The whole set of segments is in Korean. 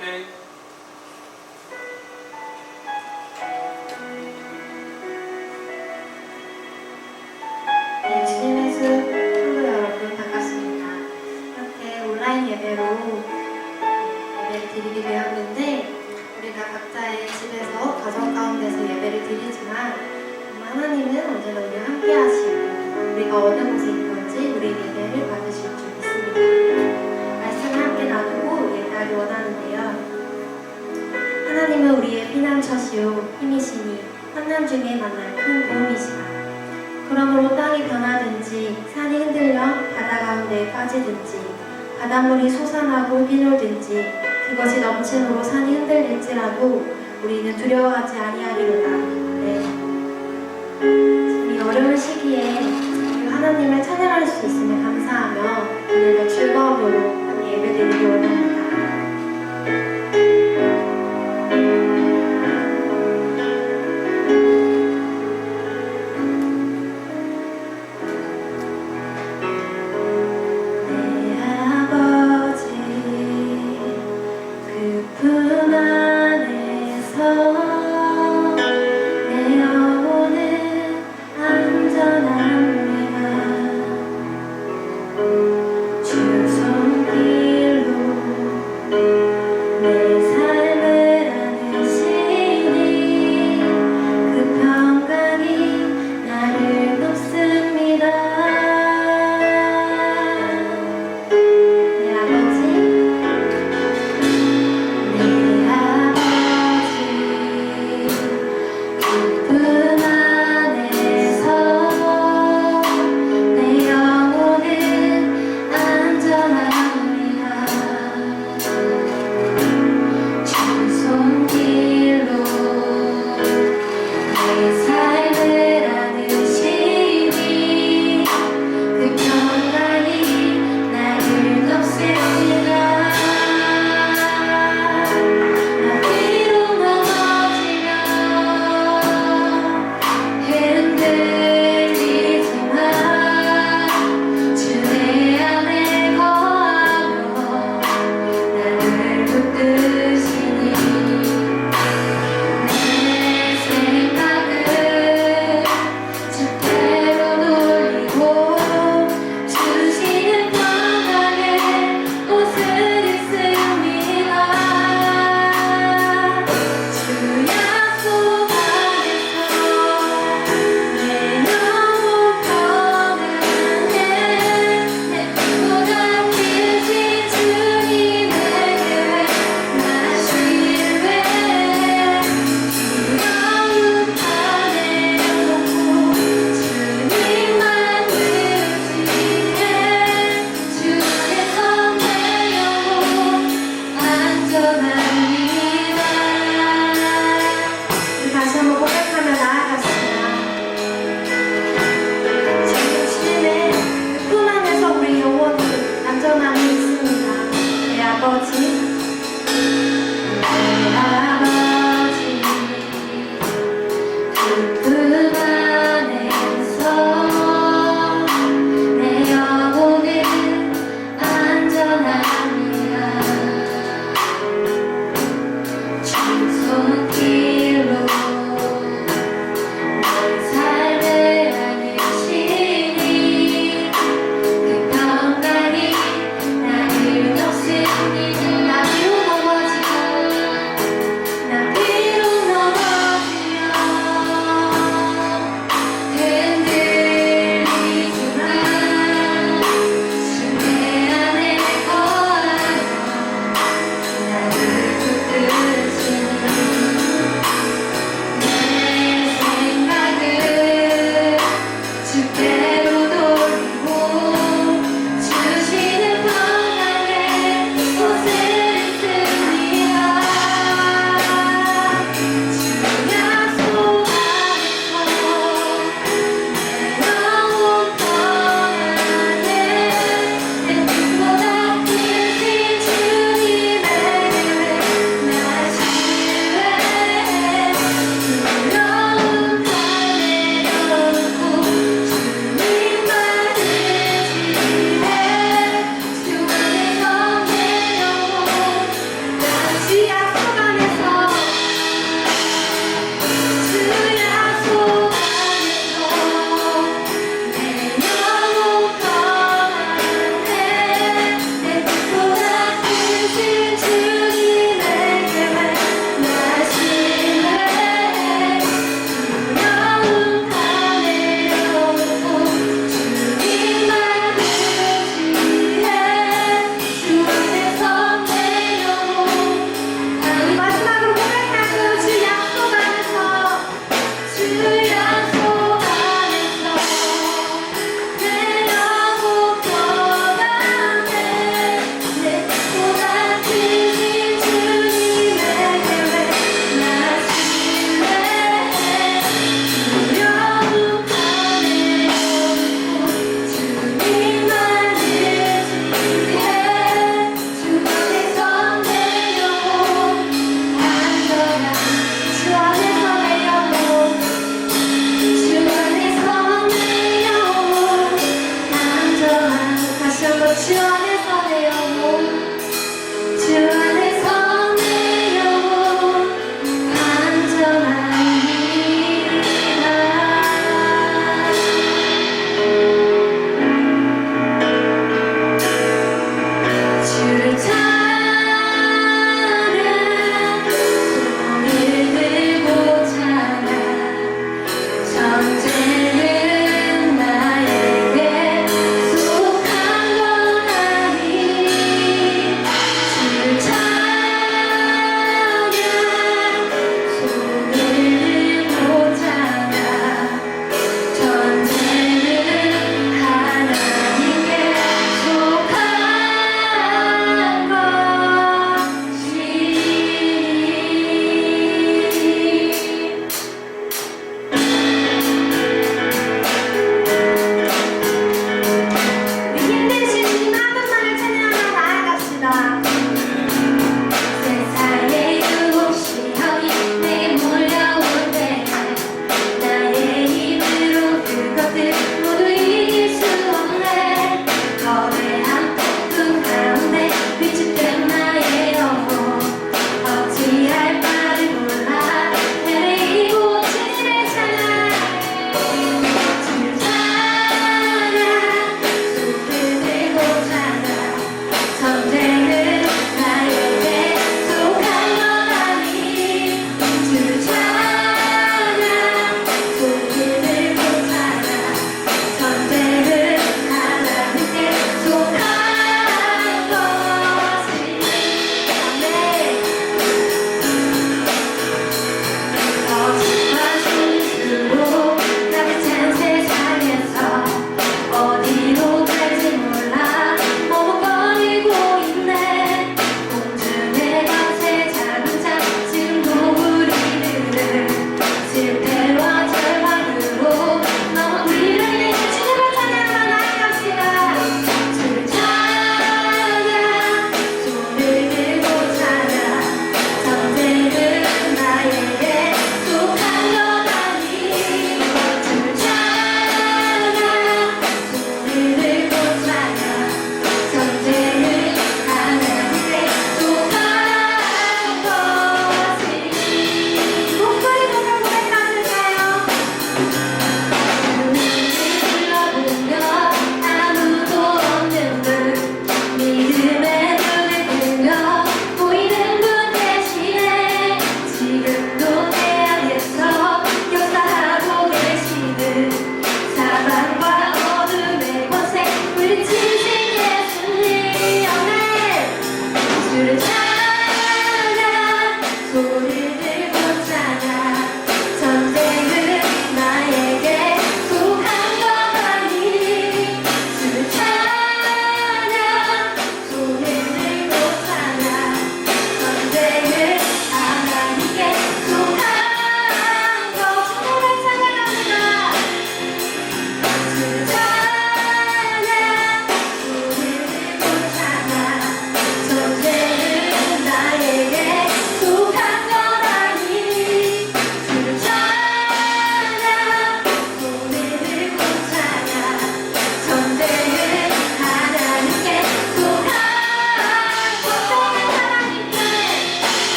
오케이. 네, 주님의 숲 성도 여러분 반갑습니다. 이렇게 온라인 예배로 예배를 드리게 되었는데 우리가 각자의 집에서 가정 가운데서 예배를 드리지만 하나님은 언제나 우리와 함께 하시고 우리가 어느 곳에 있든지 우리 예배를 받으실 줄 믿습니다. 말씀을 함께 나누고 예배하기 원하는데요. 하나님은 우리의 피난처시오 힘이시니 환난 중에 만날 큰 도움이시다. 그러므로 땅이 변하든지 산이 흔들려 바다 가운데에 빠지든지 바닷물이 솟아나고 휘몰든지 그것이 넘침으로 산이 흔들릴지라도 우리는 두려워하지 아니하리로다. 네. 이 어려운 시기에 하나님을 찬양할 수 있음에 감사하며 오늘도 즐거움으로 예배드리기 원합니다.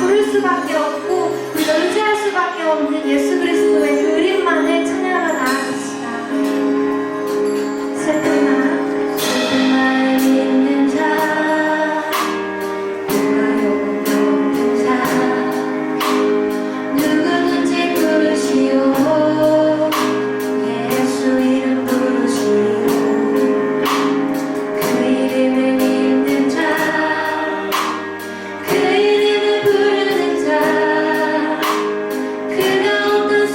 부를 수밖에 없고 우리가 의지할 수밖에 없는 예수 그리스도의 그 이름만을 찬양하며 나아갑시다. 슬픈 마음 있는 자 구하여 없는 자 누구든지 부르시오 예수 이름 부르시오 그 이름을 믿는 자 그 이름을 부르는 자 그가 어떤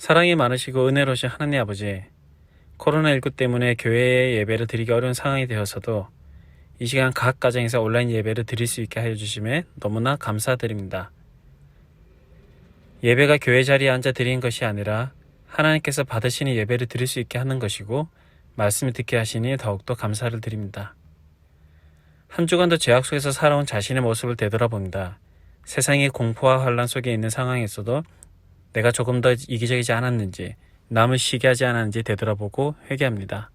사랑이 많으시고 은혜로우신 하나님 아버지, 코로나19 때문에 교회에 예배를 드리기 어려운 상황이 되어서도 이 시간 각 가정에서 온라인 예배를 드릴 수 있게 하여 주심에 너무나 감사드립니다. 예배가 교회 자리에 앉아 드리는 것이 아니라 하나님께서 받으시는 예배를 드릴 수 있게 하는 것이고 말씀을 듣게 하시니 더욱더 감사를 드립니다. 한 주간도 죄악 속에서 살아온 자신의 모습을 되돌아봅니다. 세상의 공포와 환란 속에 있는 상황에서도 내가 조금 더 이기적이지 않았는지, 남을 시기하지 않았는지 되돌아보고 회개합니다.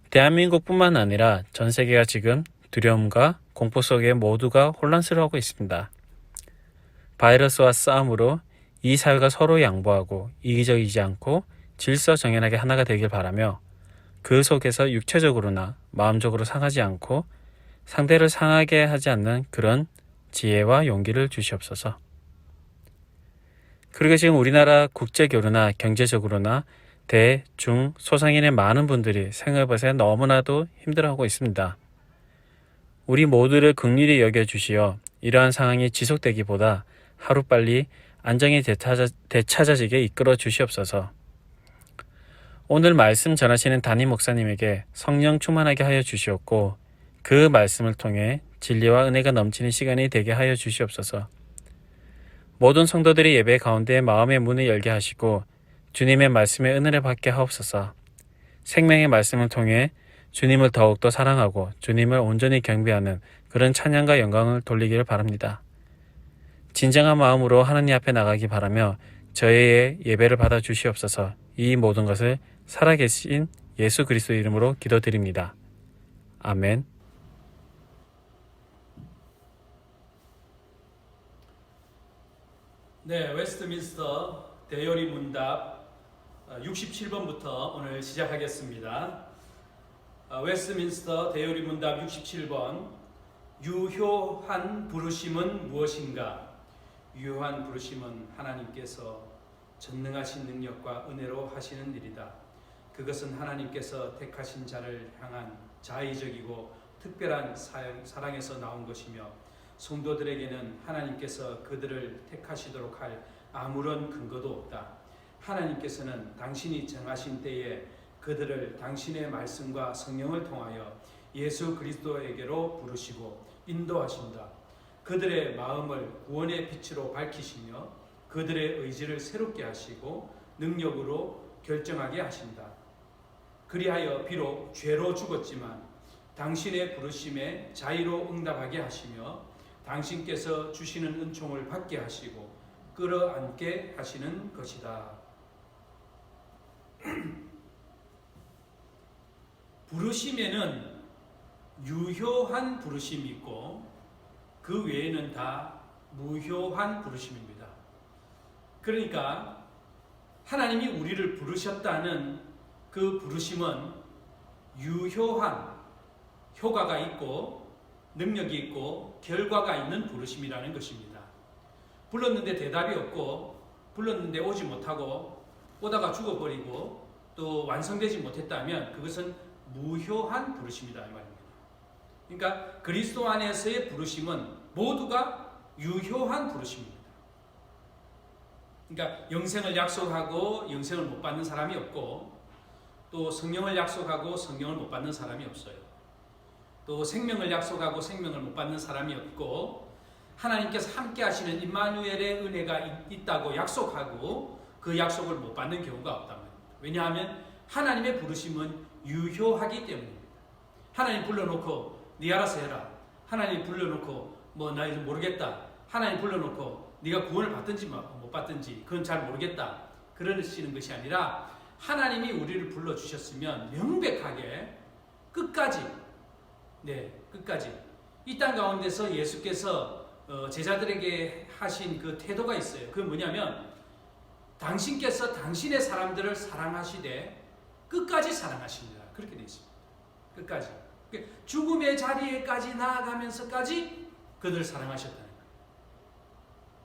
대한민국뿐만 아니라 전 세계가 지금 두려움과 공포 속에 모두가 혼란스러워하고 있습니다. 바이러스와 싸움으로 이 사회가 서로 양보하고 이기적이지 않고 질서정연하게 하나가 되길 바라며 그 속에서 육체적으로나 마음적으로 상하지 않고 상대를 상하게 하지 않는 그런 지혜와 용기를 주시옵소서. 그리고 지금 우리나라 국제교류나 경제적으로나 대, 중, 소상인의 많은 분들이 생활버스에 너무나도 힘들어하고 있습니다. 우리 모두를 긍휼히 여겨주시어 이러한 상황이 지속되기보다 하루빨리 안정이 되찾아지게 이끌어 주시옵소서. 오늘 말씀 전하시는 담임 목사님에게 성령 충만하게 하여 주시옵고 그 말씀을 통해 진리와 은혜가 넘치는 시간이 되게 하여 주시옵소서. 모든 성도들이 예배 가운데 마음의 문을 열게 하시고 주님의 말씀에 은혜를 받게 하옵소서. 생명의 말씀을 통해 주님을 더욱더 사랑하고 주님을 온전히 경배하는 그런 찬양과 영광을 돌리기를 바랍니다. 진정한 마음으로 하나님 앞에 나가기 바라며 저희의 예배를 받아 주시옵소서. 이 모든 것을 살아계신 예수 그리스도 이름으로 기도드립니다. 아멘. 네, 웨스트민스터 대요리 문답 67번부터 오늘 시작하겠습니다. 웨스트민스터 대요리 문답 67번. 유효한 부르심은 무엇인가? 유효한 부르심은 하나님께서 전능하신 능력과 은혜로 하시는 일이다. 그것은 하나님께서 택하신 자를 향한 자의적이고 특별한 사랑에서 나온 것이며 성도들에게는 하나님께서 그들을 택하시도록 할 아무런 근거도 없다. 하나님께서는 당신이 정하신 때에 그들을 당신의 말씀과 성령을 통하여 예수 그리스도에게로 부르시고 인도하신다. 그들의 마음을 구원의 빛으로 밝히시며 그들의 의지를 새롭게 하시고 능력으로 결정하게 하신다. 그리하여 비록 죄로 죽었지만 당신의 부르심에 자의로 응답하게 하시며 당신께서 주시는 은총을 받게 하시고 끌어안게 하시는 것이다. 부르심에는 유효한 부르심이 있고 그 외에는 다 무효한 부르심입니다. 그러니까 하나님이 우리를 부르셨다는 그 부르심은 유효한 효과가 있고 능력이 있고 결과가 있는 부르심이라는 것입니다. 불렀는데 대답이 없고 불렀는데 오지 못하고 오다가 죽어버리고 또 완성되지 못했다면 그것은 무효한 부르심이다 이 말입니다. 그러니까 그리스도 안에서의 부르심은 모두가 유효한 부르심입니다. 그러니까 영생을 약속하고 영생을 못 받는 사람이 없고 또 성령을 약속하고 성령을 못 받는 사람이 없어요. 또 생명을 약속하고 생명을 못 받는 사람이 없고 하나님께서 함께 하시는 임마누엘의 은혜가 있다고 약속하고 그 약속을 못 받는 경우가 없단 말입니다. 왜냐하면 하나님의 부르심은 유효하기 때문입니다. 하나님 불러놓고 네 알아서 해라. 하나님 불러놓고 나 이제 모르겠다. 하나님 불러놓고 네가 구원을 받든지 못 받든지 그건 잘 모르겠다. 그러시는 것이 아니라 하나님이 우리를 불러주셨으면 명백하게 끝까지 이 땅 가운데서 예수께서 제자들에게 하신 그 태도가 있어요. 그건 뭐냐면 당신께서 당신의 사람들을 사랑하시되 끝까지 사랑하십니다. 그렇게 되어 있습니다. 끝까지. 죽음의 자리에까지 나아가면서까지 그들을 사랑하셨다는 거예요.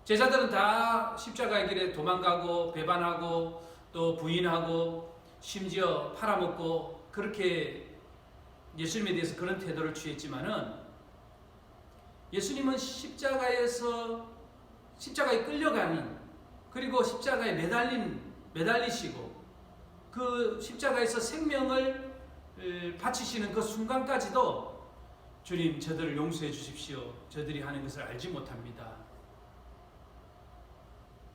제자들은 다 십자가의 길에 도망가고 배반하고 또 부인하고 심지어 팔아먹고 그렇게 예수님에 대해서 그런 태도를 취했지만은 예수님은 십자가에 끌려가는 그리고 십자가에 매달리시고 그 십자가에서 생명을 바치시는 그 순간까지도 주님, 저들을 용서해 주십시오. 저들이 하는 것을 알지 못합니다.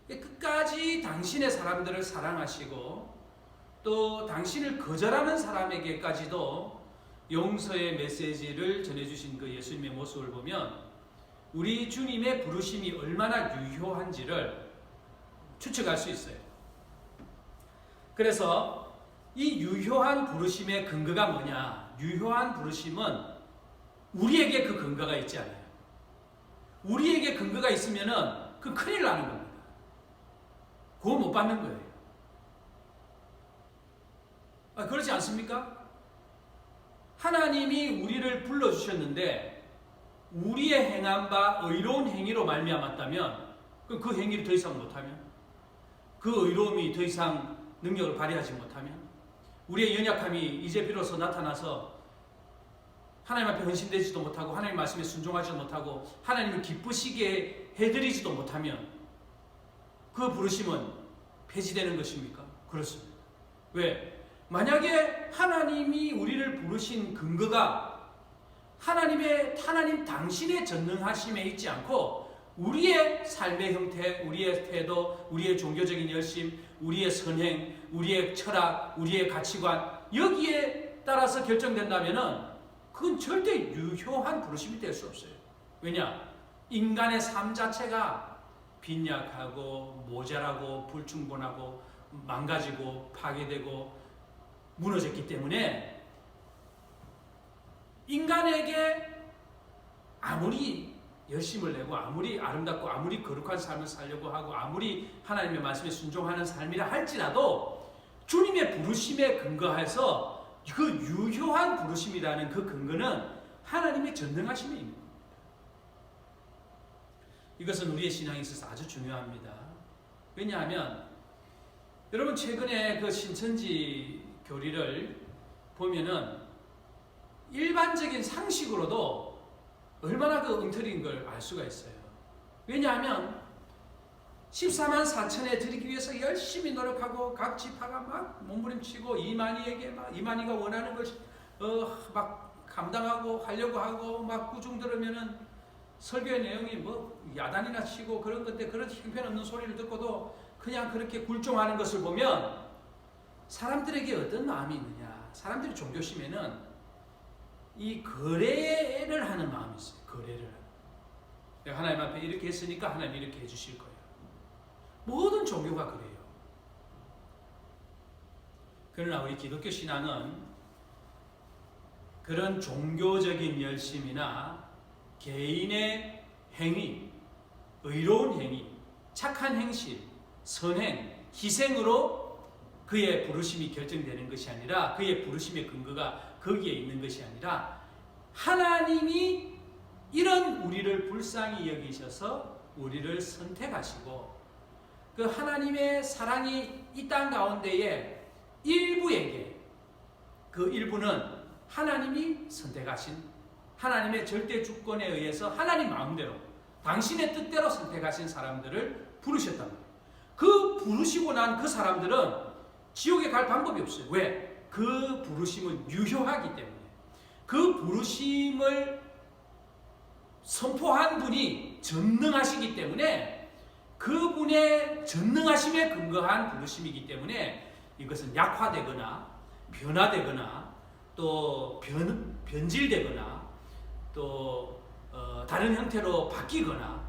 끝까지 당신의 사람들을 사랑하시고 또 당신을 거절하는 사람에게까지도 용서의 메시지를 전해주신 그 예수님의 모습을 보면 우리 주님의 부르심이 얼마나 유효한지를 추측할 수 있어요. 그래서 이 유효한 부르심의 근거가 뭐냐? 유효한 부르심은 우리에게 그 근거가 있지 않아요. 우리에게 근거가 있으면은 그 큰일 나는 겁니다. 구원 못 받는 거예요. 그렇지 않습니까? 하나님이 우리를 불러주셨는데 우리의 행한 바 의로운 행위로 말미암았다면 그 행위를 더 이상 못하면 그 의로움이 더 이상 능력을 발휘하지 못하면 우리의 연약함이 이제 비로소 나타나서 하나님 앞에 헌신되지도 못하고 하나님 말씀에 순종하지도 못하고 하나님을 기쁘시게 해드리지도 못하면 그 부르심은 폐지되는 것입니까? 그렇습니다. 왜? 만약에 하나님이 우리를 부르신 근거가 하나님 당신의 전능하심에 있지 않고 우리의 삶의 형태, 우리의 태도, 우리의 종교적인 열심, 우리의 선행, 우리의 철학, 우리의 가치관 여기에 따라서 결정된다면은 그건 절대 유효한 부르심이 될 수 없어요. 왜냐? 인간의 삶 자체가 빈약하고 모자라고 불충분하고 망가지고 파괴되고 무너졌기 때문에 인간에게 아무리 열심을 내고 아무리 아름답고 아무리 거룩한 삶을 살려고 하고 아무리 하나님의 말씀에 순종하는 삶이라 할지라도 주님의 부르심에 근거해서 그 유효한 부르심이라는 그 근거는 하나님의 전능하심에 있는 겁니다. 이것은 우리의 신앙에 있어서 아주 중요합니다. 왜냐하면 여러분 최근에 그 신천지 교리를 보면은 일반적인 상식으로도 얼마나 그 엉터리인 걸 알 수가 있어요. 왜냐하면 14만 4천에 드리기 위해서 열심히 노력하고 각 지파가 막 몸부림치고 이만희가 원하는 걸 막 감당하고 하려고 하고 막 꾸중 들으면은 설교의 내용이 뭐 야단이나 치고 그런 건데 그런 형편없는 소리를 듣고도 그냥 그렇게 굴종하는 것을 보면 사람들에게 어떤 마음이 있느냐? 사람들이 종교심에는 이 거래를 하는 마음이 있어요. 거래를 하는. 내가 하나님 앞에 이렇게 했으니까 하나님 이렇게 해주실 거예요. 모든 종교가 그래요. 그러나 우리 기독교 신앙은 그런 종교적인 열심이나 개인의 행위, 의로운 행위, 착한 행실, 선행, 희생으로 그의 부르심이 결정되는 것이 아니라 그의 부르심의 근거가 거기에 있는 것이 아니라 하나님이 이런 우리를 불쌍히 여기셔서 우리를 선택하시고 그 하나님의 사랑이 이 땅 가운데에 일부에게 그 일부는 하나님이 선택하신 하나님의 절대 주권에 의해서 하나님 마음대로 당신의 뜻대로 선택하신 사람들을 부르셨단 말이에요. 그 부르시고 난 그 사람들은 지옥에 갈 방법이 없어요. 왜? 그 부르심은 유효하기 때문에. 그 부르심을 선포한 분이 전능하시기 때문에 그분의 전능하심에 근거한 부르심이기 때문에 이것은 약화되거나 변화되거나 또 변질되거나 또 다른 형태로 바뀌거나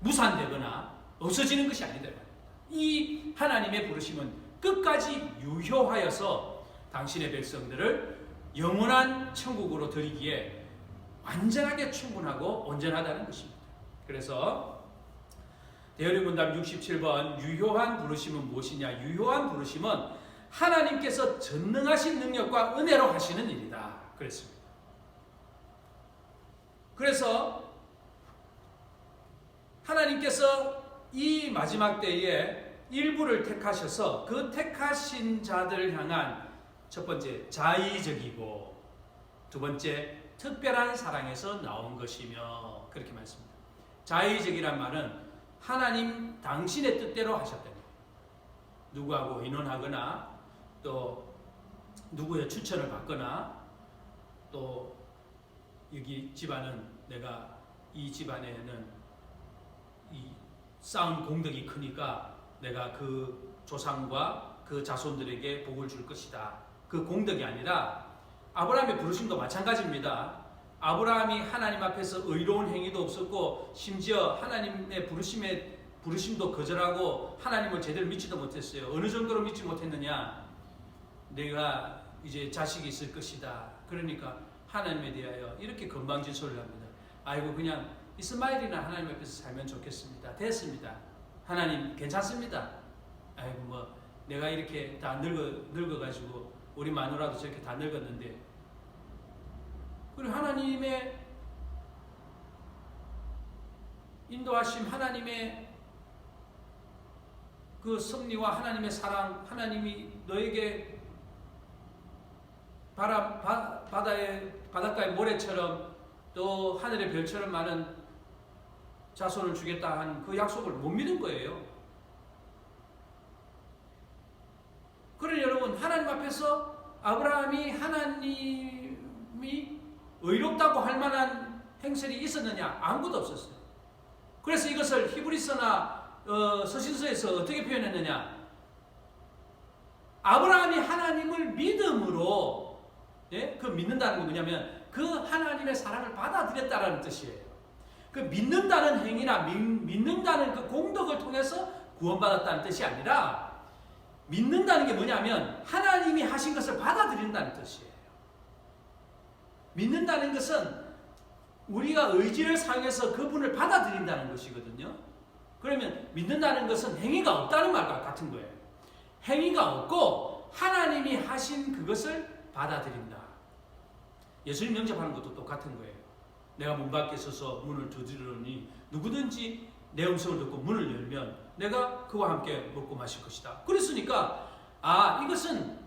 무산되거나 없어지는 것이 아니다. 이 하나님의 부르심은 끝까지 유효하여서 당신의 백성들을 영원한 천국으로 드리기에 완전하게 충분하고 온전하다는 것입니다. 그래서 대열의문답 67번 유효한 부르심은 무엇이냐? 유효한 부르심은 하나님께서 전능하신 능력과 은혜로 하시는 일이다. 그랬습니다. 그래서 하나님께서 이 마지막 때에 일부를 택하셔서 그 택하신 자들을 향한 첫 번째 자의적이고 두 번째 특별한 사랑에서 나온 것이며 그렇게 말씀합니다. 자의적이란 말은 하나님 당신의 뜻대로 하셨다는 거예요. 누구하고 의논하거나 또 누구의 추천을 받거나 또 여기 집안은 내가 이 집안에는 이 쌓은 공덕이 크니까 내가 그 조상과 그 자손들에게 복을 줄 것이다. 그 공덕이 아니라 아브라함의 부르심도 마찬가지입니다. 아브라함이 하나님 앞에서 의로운 행위도 없었고 심지어 하나님의 부르심도 거절하고 하나님을 제대로 믿지도 못했어요. 어느 정도로 믿지 못했느냐? 내가 이제 자식이 있을 것이다. 그러니까 하나님에 대하여 이렇게 건방진 소리를 합니다. 아이고 그냥 이스마엘이나 하나님 앞에서 살면 좋겠습니다. 됐습니다. 하나님 괜찮습니다. 아이고 뭐 내가 이렇게 다 늙어가지고 우리 마누라도 저렇게 다 늙었는데 그리고 하나님의 인도하심, 하나님의 그 섭리와 하나님의 사랑, 하나님이 너에게 바닷가의 모래처럼 또 하늘의 별처럼 많은 자손을 주겠다 한 그 약속을 못 믿은 거예요. 그러니 여러분 하나님 앞에서 아브라함이 하나님이 의롭다고 할 만한 행실이 있었느냐? 아무것도 없었어요. 그래서 이것을 히브리서나 서신서에서 어떻게 표현했느냐? 아브라함이 하나님을 믿음으로 그 믿는다는 건 뭐냐면 그 하나님의 사랑을 받아들였다라는 뜻이에요. 그 믿는다는 행위나 믿는다는 그 공덕을 통해서 구원받았다는 뜻이 아니라 믿는다는 게 뭐냐면 하나님이 하신 것을 받아들인다는 뜻이에요. 믿는다는 것은 우리가 의지를 사용해서 그분을 받아들인다는 것이거든요. 그러면 믿는다는 것은 행위가 없다는 말과 같은 거예요. 행위가 없고 하나님이 하신 그것을 받아들인다. 예수님 영접하는 것도 똑같은 거예요. 내가 문 밖에 서서 문을 두드리니 누구든지 내 음성을 듣고 문을 열면 내가 그와 함께 먹고 마실 것이다. 그랬으니까 이것은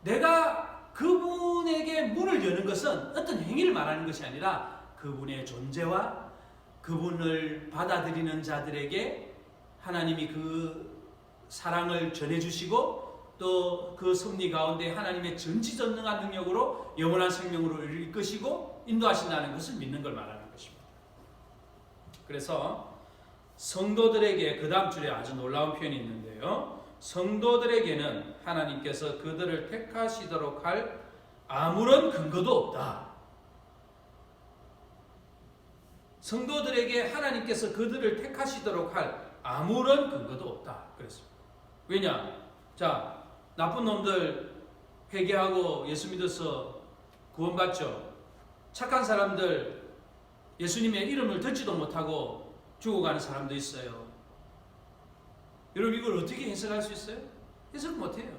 내가 그분에게 문을 여는 것은 어떤 행위를 말하는 것이 아니라 그분의 존재와 그분을 받아들이는 자들에게 하나님이 그 사랑을 전해주시고 또 그 섭리 가운데 하나님의 전지전능한 능력으로 영원한 생명으로 이끄시고 인도하신다는 것을 믿는 걸 말하는 것입니다. 그래서 성도들에게 그 다음 줄에 아주 놀라운 표현이 있는데요. 성도들에게는 하나님께서 그들을 택하시도록 할 아무런 근거도 없다. 성도들에게 하나님께서 그들을 택하시도록 할 아무런 근거도 없다. 그랬습니다. 왜냐? 자, 나쁜 놈들 회개하고 예수 믿어서 구원받죠. 착한 사람들 예수님의 이름을 듣지도 못하고 죽어가는 사람도 있어요. 여러분 이걸 어떻게 해석할 수 있어요? 해석을 못해요.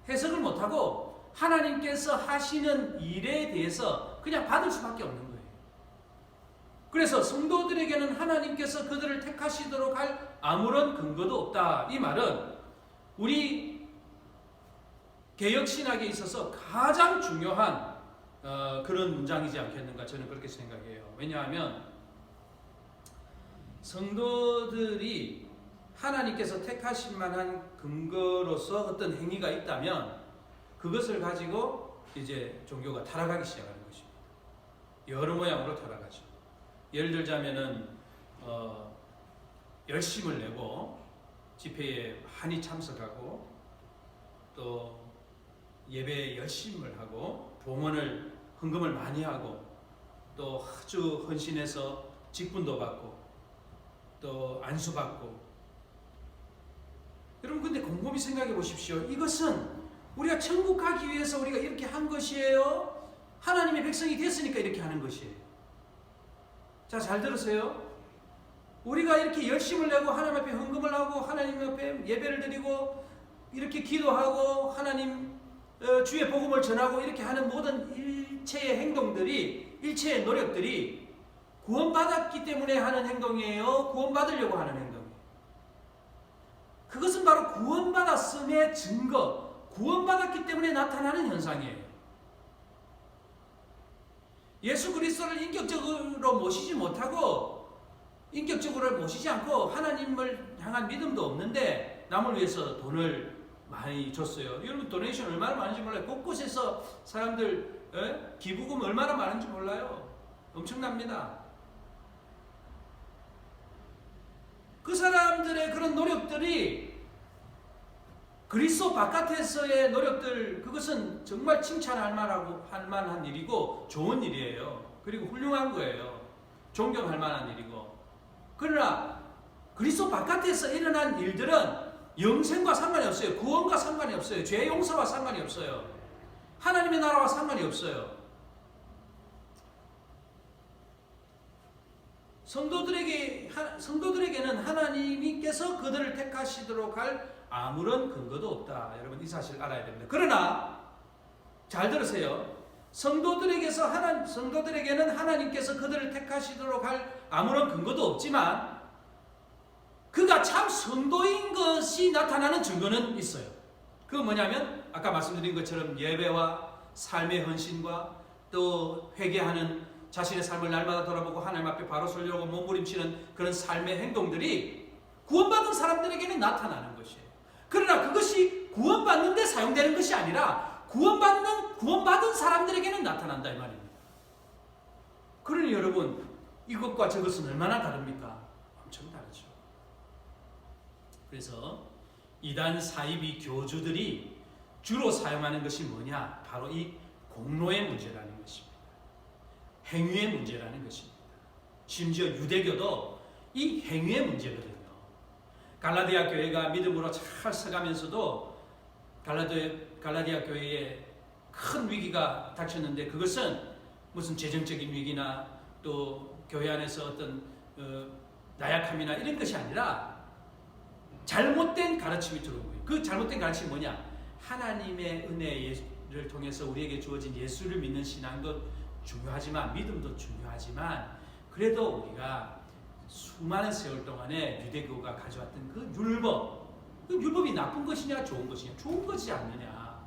해석을 못하고 하나님께서 하시는 일에 대해서 그냥 받을 수밖에 없는 거예요. 그래서 성도들에게는 하나님께서 그들을 택하시도록 할 아무런 근거도 없다. 이 말은 우리 개혁신학에 있어서 가장 중요한 그런 문장이지 않겠는가 저는 그렇게 생각해요. 왜냐하면 성도들이 하나님께서 택하실 만한 근거로서 어떤 행위가 있다면 그것을 가지고 이제 종교가 타락하기 시작하는 것입니다. 여러 모양으로 타락하죠. 예를 들자면은 열심을 내고 집회에 많이 참석하고 또 예배에 열심을 하고 봉헌을 헌금을 많이 하고 또 아주 헌신해서 직분도 받고 또 안수받고 여러분 근데 곰곰이 생각해 보십시오. 이것은 우리가 천국 가기 위해서 우리가 이렇게 한 것이에요? 하나님의 백성이 됐으니까 이렇게 하는 것이에요. 자, 잘 들으세요. 우리가 이렇게 열심을 내고 하나님 앞에 헌금을 하고 하나님 앞에 예배를 드리고 이렇게 기도하고 하나님 주의 복음을 전하고 이렇게 하는 모든 일체의 행동들이 일체의 노력들이 구원받았기 때문에 하는 행동이에요? 구원받으려고 하는 행동이에요? 그것은 바로 구원받았음의 증거, 구원받았기 때문에 나타나는 현상이에요. 예수 그리스도를 인격적으로 모시지 못하고 인격적으로 모시지 않고 하나님을 향한 믿음도 없는데 남을 위해서 돈을 많이 줬어요. 여러분 도네이션 얼마나 많은지 몰라요. 곳곳에서 사람들 기부금 얼마나 많은지 몰라요. 엄청납니다. 그 사람들의 그런 노력들이 그리스도 바깥에서의 노력들, 그것은 정말 칭찬할 만한 일이고 좋은 일이에요. 그리고 훌륭한 거예요. 존경할 만한 일이고. 그러나 그리스도 바깥에서 일어난 일들은 영생과 상관이 없어요. 구원과 상관이 없어요. 죄 용서와 상관이 없어요. 하나님의 나라와 상관이 없어요. 성도들에게는 하나님께서 그들을 택하시도록 할 아무런 근거도 없다. 여러분 이 사실 알아야 됩니다. 그러나 잘 들으세요. 성도들에게는 하나님께서 그들을 택하시도록 할 아무런 근거도 없지만 그가 참 성도인 것이 나타나는 증거는 있어요. 그건 뭐냐면 아까 말씀드린 것처럼 예배와 삶의 헌신과 또 회개하는 자신의 삶을 날마다 돌아보고 하나님 앞에 바로 서려고 몸부림치는 그런 삶의 행동들이 구원받은 사람들에게는 나타나는 것이에요. 그러나 그것이 구원받는 데 사용되는 것이 아니라 구원받은 사람들에게는 나타난다 이 말입니다. 그러니 여러분 이것과 저것은 얼마나 다릅니까? 엄청 다르죠. 그래서 이단 사이비 교주들이 주로 사용하는 것이 뭐냐? 바로 이 공로의 문제라는 것입니다. 행위의 문제라는 것입니다. 심지어 유대교도 이 행위의 문제거든요. 갈라디아 교회가 믿음으로 잘 서가면서도 갈라디아 교회에 큰 위기가 닥쳤는데 그것은 무슨 재정적인 위기나 또 교회 안에서 어떤 나약함이나 이런 것이 아니라 잘못된 가르침이 들어온 거예요. 그 잘못된 가르침이 뭐냐? 하나님의 은혜를 통해서 우리에게 주어진 예수를 믿는 신앙도 중요하지만 믿음도 중요하지만 그래도 우리가 수많은 세월 동안에 유대교가 가져왔던 그 율법이 나쁜 것이냐 좋은 것이냐? 좋은 것이지 않느냐?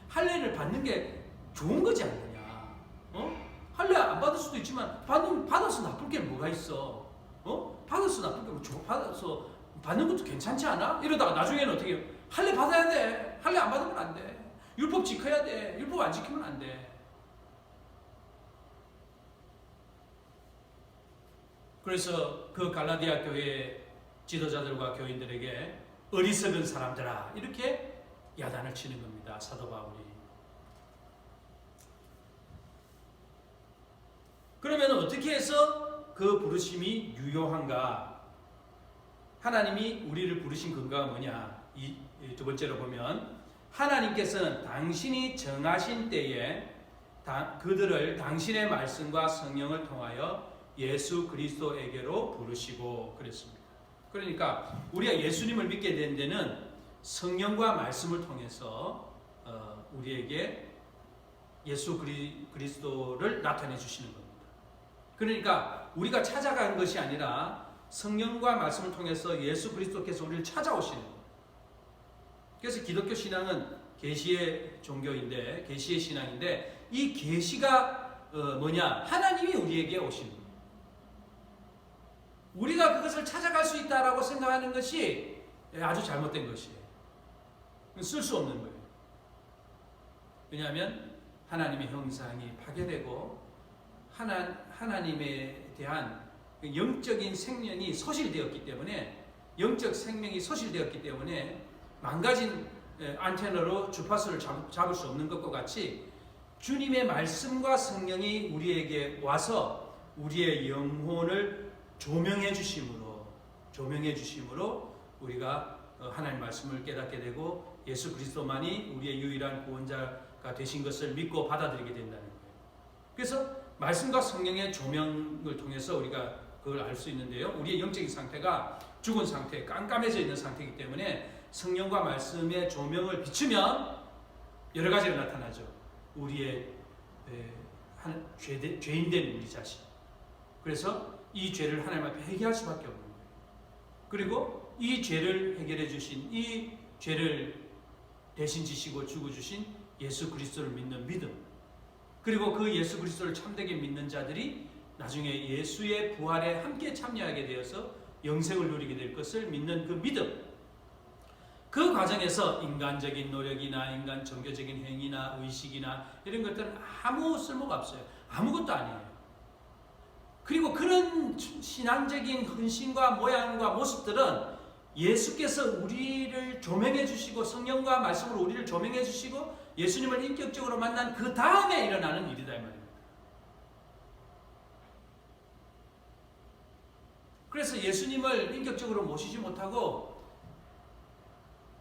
할례를 받는 게 좋은 거지 않느냐? 할례 안 받을 수도 있지만 받아서 나쁠 게 뭐가 있어? 받아서 나쁠 게 받아서 받는 것도 괜찮지 않아? 이러다가 나중에는 어떻게 해요? 할례 받아야 돼. 할례 안 받으면 안 돼. 율법 지켜야 돼. 율법 안 지키면 안 돼. 그래서 그 갈라디아 교회 지도자들과 교인들에게 어리석은 사람들아 이렇게 야단을 치는 겁니다. 사도 바울이. 그러면 어떻게 해서 그 부르심이 유효한가? 하나님이 우리를 부르신 근거가 뭐냐? 두 번째로 보면 하나님께서는 당신이 정하신 때에 그들을 당신의 말씀과 성령을 통하여 예수 그리스도에게로 부르시고 그랬습니다. 그러니까 우리가 예수님을 믿게 된 데는 성령과 말씀을 통해서 우리에게 예수 그리스도를 나타내 주시는 겁니다. 그러니까 우리가 찾아간 것이 아니라 성령과 말씀을 통해서 예수 그리스도께서 우리를 찾아오시는 겁니다. 그래서 기독교 신앙은 계시의 종교인데 계시의 신앙인데 이 계시가 뭐냐? 하나님이 우리에게 오시는 겁니다. 우리가 그것을 찾아갈 수 있다라고 생각하는 것이 아주 잘못된 것이에요. 쓸 수 없는 거예요. 왜냐하면 하나님의 형상이 파괴되고 하나님에 대한 영적인 생명이 소실되었기 때문에 영적 생명이 소실되었기 때문에 망가진 안테나로 주파수를 잡을 수 없는 것과 같이 주님의 말씀과 성령이 우리에게 와서 우리의 영혼을 조명해 주심으로 우리가 하나님 말씀을 깨닫게 되고 예수 그리스도만이 우리의 유일한 구원자가 되신 것을 믿고 받아들이게 된다는 거예요. 그래서 말씀과 성령의 조명을 통해서 우리가 그걸 알 수 있는데요. 우리의 영적인 상태가 죽은 상태, 깜깜해져 있는 상태이기 때문에 성령과 말씀의 조명을 비추면 여러 가지가 나타나죠. 우리의 죄인된 우리 자신. 그래서 이 죄를 하나님 앞에 회개할 수밖에 없는 거예요. 그리고 이 죄를 해결해 주신, 이 죄를 대신 지시고 죽어주신 예수 그리스도를 믿는 믿음. 그리고 그 예수 그리스도를 참되게 믿는 자들이 나중에 예수의 부활에 함께 참여하게 되어서 영생을 누리게 될 것을 믿는 그 믿음, 그 과정에서 인간적인 노력이나 인간 종교적인 행위나 의식이나 이런 것들은 아무 쓸모가 없어요. 아무것도 아니에요. 그리고 그런 신앙적인 헌신과 모양과 모습들은 예수께서 우리를 조명해 주시고 성령과 말씀으로 우리를 조명해 주시고 예수님을 인격적으로 만난 그 다음에 일어나는 일이다 이 말입니다. 그래서 예수님을 인격적으로 모시지 못하고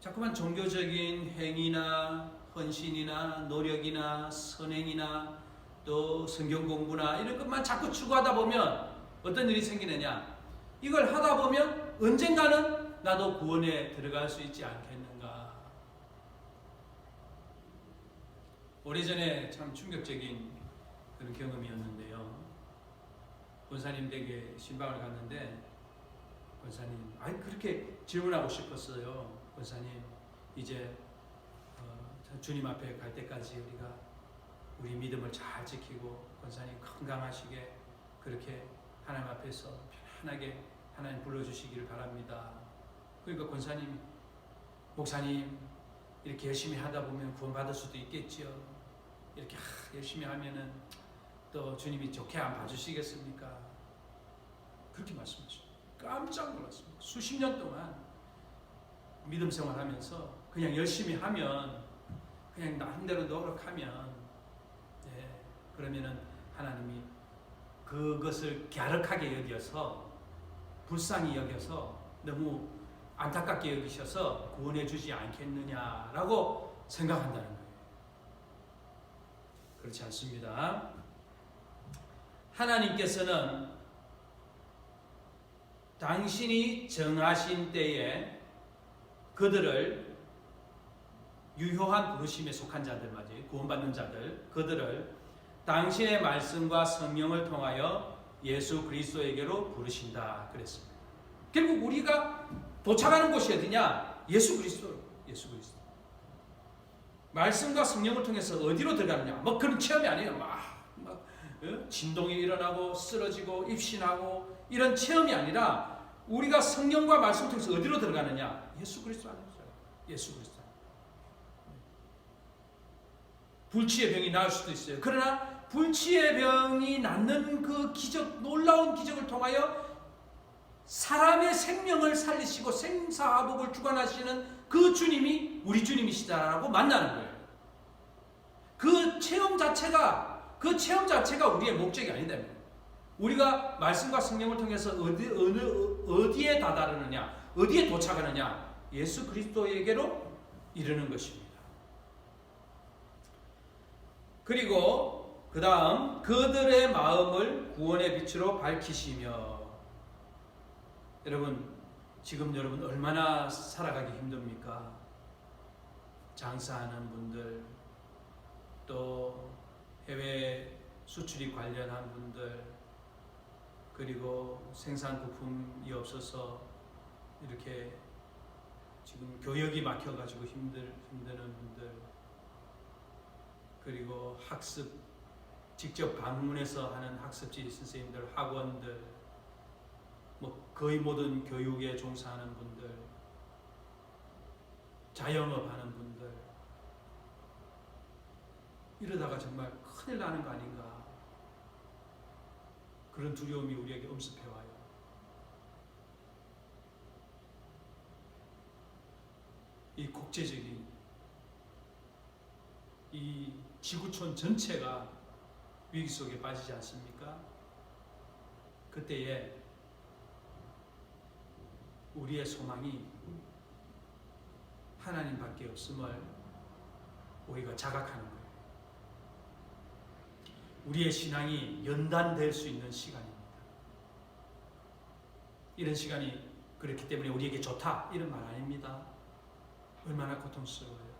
자꾸만 종교적인 행위나 헌신이나 노력이나 선행이나 또 성경 공부나 이런 것만 자꾸 추구하다 보면 어떤 일이 생기느냐, 이걸 하다 보면 언젠가는 나도 구원에 들어갈 수 있지 않겠는가. 오래전에 참 충격적인 그런 경험이었는데요. 권사님 댁에 신방을 갔는데 권사님, 그렇게 질문하고 싶었어요. 권사님, 이제 주님 앞에 갈 때까지 우리가 우리 믿음을 잘 지키고 권사님 건강하시게 그렇게 하나님 앞에서 편안하게 하나님 불러주시기를 바랍니다. 그러니까 권사님이, 목사님 이렇게 열심히 하다 보면 구원받을 수도 있겠지요. 이렇게 열심히 하면은 또 주님이 좋게 안 봐주시겠습니까? 그렇게 말씀하셨어요. 깜짝 놀랐습니다. 수십 년 동안 믿음 생활하면서 그냥 열심히 하면, 그냥 나름대로 노력하면, 그러면은 하나님이 그것을 갸륵하게 여겨서, 불쌍히 여겨서, 너무 안타깝게 여기셔서 구원해 주지 않겠느냐라고 생각한다는 거예요. 그렇지 않습니다. 하나님께서는 당신이 정하신 때에 그들을, 유효한 부르심에 속한 자들 맞아요. 구원받는 자들, 그들을 당신의 말씀과 성령을 통하여 예수 그리스도에게로 부르신다 그랬습니다. 결국 우리가 도착하는 곳이 어디냐? 예수 그리스도. 예수 그리스도. 말씀과 성령을 통해서 어디로 들어가느냐? 뭐 그런 체험이 아니에요. 막 진동이 일어나고 쓰러지고 입신하고 이런 체험이 아니라 우리가 성령과 말씀을 통해서 어디로 들어가느냐? 예수 그리스도 안에 있어요. 예수 그리스도. 불치의 병이 나을 수도 있어요. 그러나 불치의 병이 낫는 그 기적, 놀라운 기적을 통하여 사람의 생명을 살리시고 생사화복을 주관하시는 그 주님이 우리 주님이시다라고 만나는 거예요. 그 체험 자체가 우리의 목적이 아니다. 우리가 말씀과 성령을 통해서 어디에 다다르느냐, 어디에 도착하느냐, 예수 그리스도에게로 이르는 것입니다. 그리고 그 다음 그들의 마음을 구원의 빛으로 밝히시며, 여러분 지금 여러분 얼마나 살아가기 힘듭니까? 장사하는 분들, 또 해외 수출이 관련한 분들, 그리고 생산 부품이 없어서 이렇게 지금 교역이 막혀가지고 힘드는 분들, 그리고 학습, 직접 방문해서 하는 학습지 선생님들, 학원들, 뭐 거의 모든 교육에 종사하는 분들, 자영업 하는 분들, 이러다가 정말 큰일 나는 거 아닌가, 그런 두려움이 우리에게 엄습해와요. 이 국제적인 이 지구촌 전체가 위기 속에 빠지지 않습니까? 그때에 우리의 소망이 하나님밖에 없음을 우리가 자각하는 거예요. 우리의 신앙이 연단될 수 있는 시간입니다. 이런 시간이 그렇기 때문에 우리에게 좋다, 이런 말 아닙니다. 얼마나 고통스러워요.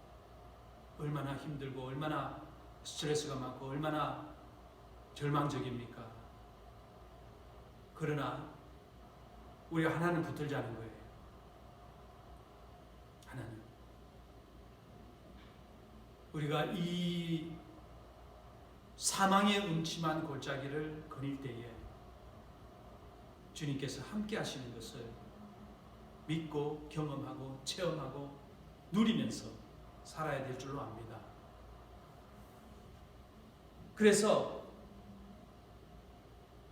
얼마나 힘들고 얼마나 스트레스가 많고 얼마나 절망적입니까? 그러나 우리가 하나는 붙들자는 거예요. 하나는. 우리가 이 사망의 음침한 골짜기를 거닐 때에 주님께서 함께 하시는 것을 믿고 경험하고 체험하고 누리면서 살아야 될 줄로 압니다. 그래서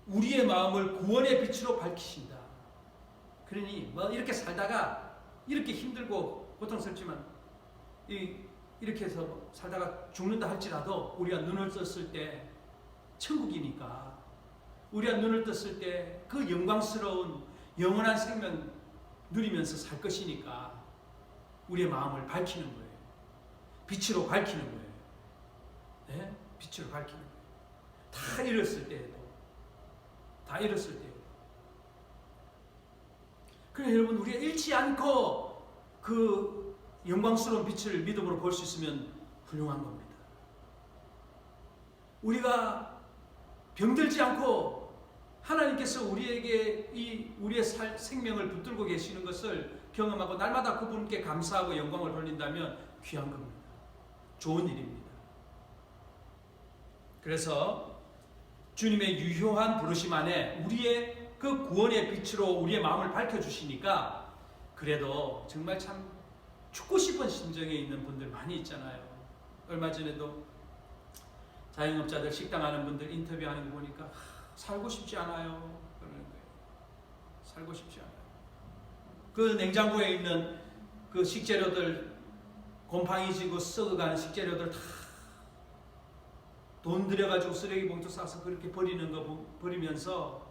우리의 마음을 구원의 빛으로 밝히신다. 그러니 뭐 이렇게 살다가 이렇게 힘들고 고통스럽지만 이렇게 해서 살다가 죽는다 할지라도 우리가 눈을 떴을 때 천국이니까 우리가 눈을 떴을 때 그 영광스러운 영원한 생명 누리면서 살 것이니까 우리의 마음을 밝히는 거예요. 빛으로 밝히는 거예요. 네? 빛으로 밝히는 거예요. 다 잃었을 때에도 다 잃었을 때에도 그래 여러분 우리가 잃지 않고 그 영광스러운 빛을 믿음으로 볼 수 있으면 훌륭한 겁니다. 우리가 병들지 않고 하나님께서 우리에게 우리의 생명을 붙들고 계시는 것을 경험하고 날마다 그분께 감사하고 영광을 돌린다면 귀한 겁니다. 좋은 일입니다. 그래서 주님의 유효한 부르심 안에 우리의 그 구원의 빛으로 우리의 마음을 밝혀주시니까 그래도 정말 참 죽고 싶은 심정에 있는 분들 많이 있잖아요. 얼마 전에도 자영업자들 식당 하는 분들 인터뷰하는 거 보니까 살고 싶지 않아요 그러는 거예요. 살고 싶지 않아요. 그 냉장고에 있는 그 식재료들 곰팡이 지고 썩어가는 식재료들 다 돈 들여가지고 쓰레기 봉투 싸서 그렇게 버리는 거 버리면서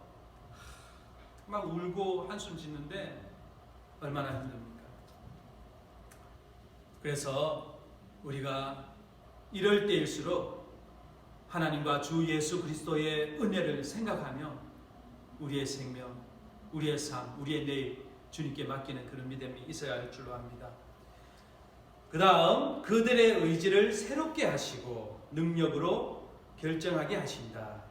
막 울고 한숨 짓는데 얼마나 힘듭니까? 그래서 우리가 이럴 때일수록 하나님과 주 예수 그리스도의 은혜를 생각하며 우리의 생명, 우리의 삶, 우리의 내일 주님께 맡기는 그런 믿음이 있어야 할 줄로 압니다. 그 다음 그들의 의지를 새롭게 하시고 능력으로 결정하게 하신다.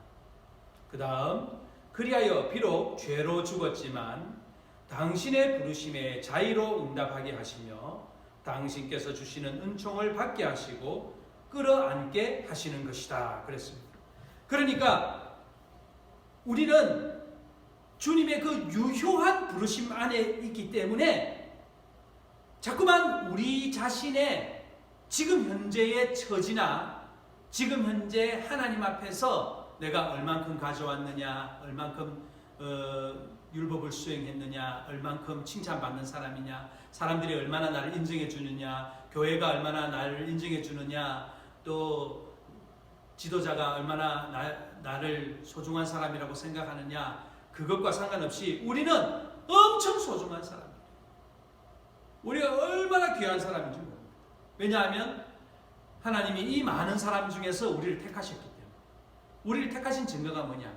그 다음 그리하여 비록 죄로 죽었지만 당신의 부르심에 자의로 응답하게 하시며 당신께서 주시는 은총을 받게 하시고 끌어안게 하시는 것이다. 그랬습니다. 그러니까 우리는 주님의 그 유효한 부르심 안에 있기 때문에 자꾸만 우리 자신의 지금 현재의 처지나 지금 현재 하나님 앞에서 내가 얼만큼 가져왔느냐, 얼만큼 율법을 수행했느냐, 얼만큼 칭찬받는 사람이냐, 사람들이 얼마나 나를 인정해 주느냐, 교회가 얼마나 나를 인정해 주느냐, 또 지도자가 얼마나 나를 소중한 사람이라고 생각하느냐, 그것과 상관없이 우리는 엄청 소중한 사람이에요. 우리가 얼마나 귀한 사람인지 모릅니다. 왜냐하면 하나님이 이 많은 사람 중에서 우리를 택하셨기 때문에. 우리를 택하신 증거가 뭐냐?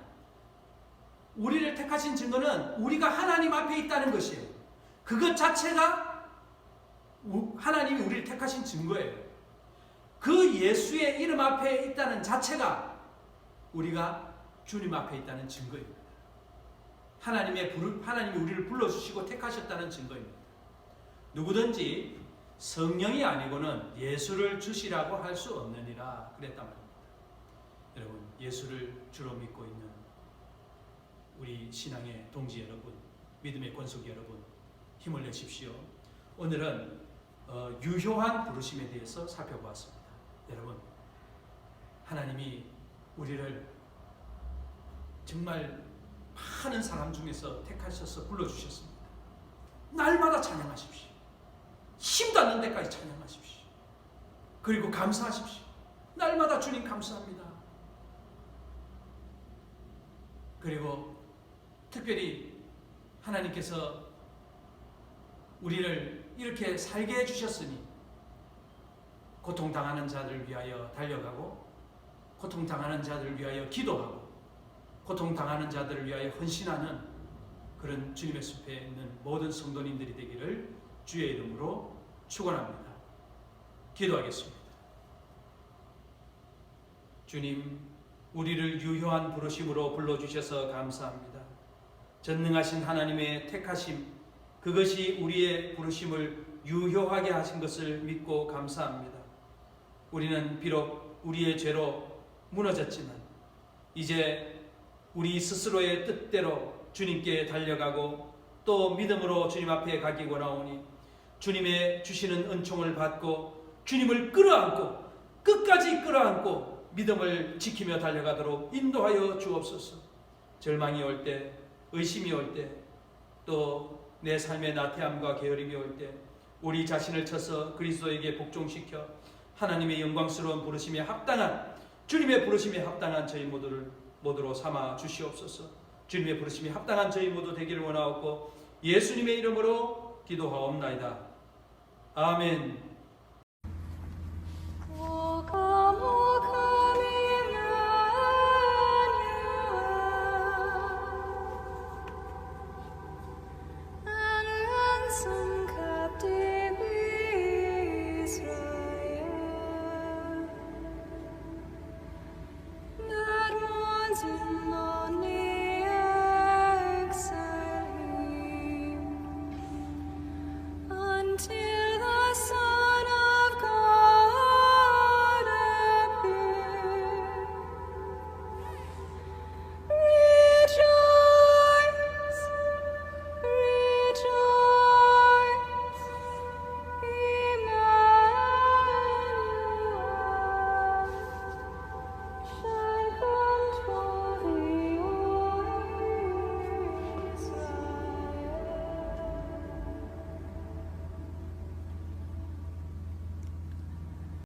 우리를 택하신 증거는 우리가 하나님 앞에 있다는 것이에요. 그것 자체가 하나님이 우리를 택하신 증거예요. 그 예수의 이름 앞에 있다는 자체가 우리가 주님 앞에 있다는 증거입니다. 하나님이 우리를 불러주시고 택하셨다는 증거입니다. 누구든지 성령이 아니고는 예수를 주시라고 할 수 없느니라 그랬단 말입니다. 여러분, 예수를 주로 믿고 있는 우리 신앙의 동지 여러분, 믿음의 권속 여러분, 힘을 내십시오. 오늘은 유효한 부르심에 대해서 살펴보았습니다. 여러분, 하나님이 우리를 정말 많은 사람 중에서 택하셔서 불러주셨습니다. 날마다 찬양하십시오. 힘도 않는 데까지 찬양하십시오. 그리고 감사하십시오. 날마다 주님 감사합니다. 그리고 특별히 하나님께서 우리를 이렇게 살게 해주셨으니 고통당하는 자들을 위하여 달려가고 고통당하는 자들을 위하여 기도하고 고통당하는 자들을 위하여 헌신하는 그런 주님의 숲에 있는 모든 성도님들이 되기를 주의 이름으로 축원합니다. 기도하겠습니다. 주님, 우리를 유효한 부르심으로 불러주셔서 감사합니다. 전능하신 하나님의 택하심, 그것이 우리의 부르심을 유효하게 하신 것을 믿고 감사합니다. 우리는 비록 우리의 죄로 무너졌지만 이제 우리 스스로의 뜻대로 주님께 달려가고 또 믿음으로 주님 앞에 가기 원하오니 주님의 주시는 은총을 받고 주님을 끌어안고 끝까지 끌어안고 믿음을 지키며 달려가도록 인도하여 주옵소서. 절망이 올 때, 의심이 올 때, 또 내 삶의 나태함과 게으름이 올 때 우리 자신을 쳐서 그리스도에게 복종시켜 하나님의 영광스러운 부르심에 합당한, 주님의 부르심에 합당한 저희 모두로 삼아 주시옵소서. 주님의 부르심에 합당한 저희 모두 되기를 원하옵고 예수님의 이름으로 기도하옵나이다. 아멘.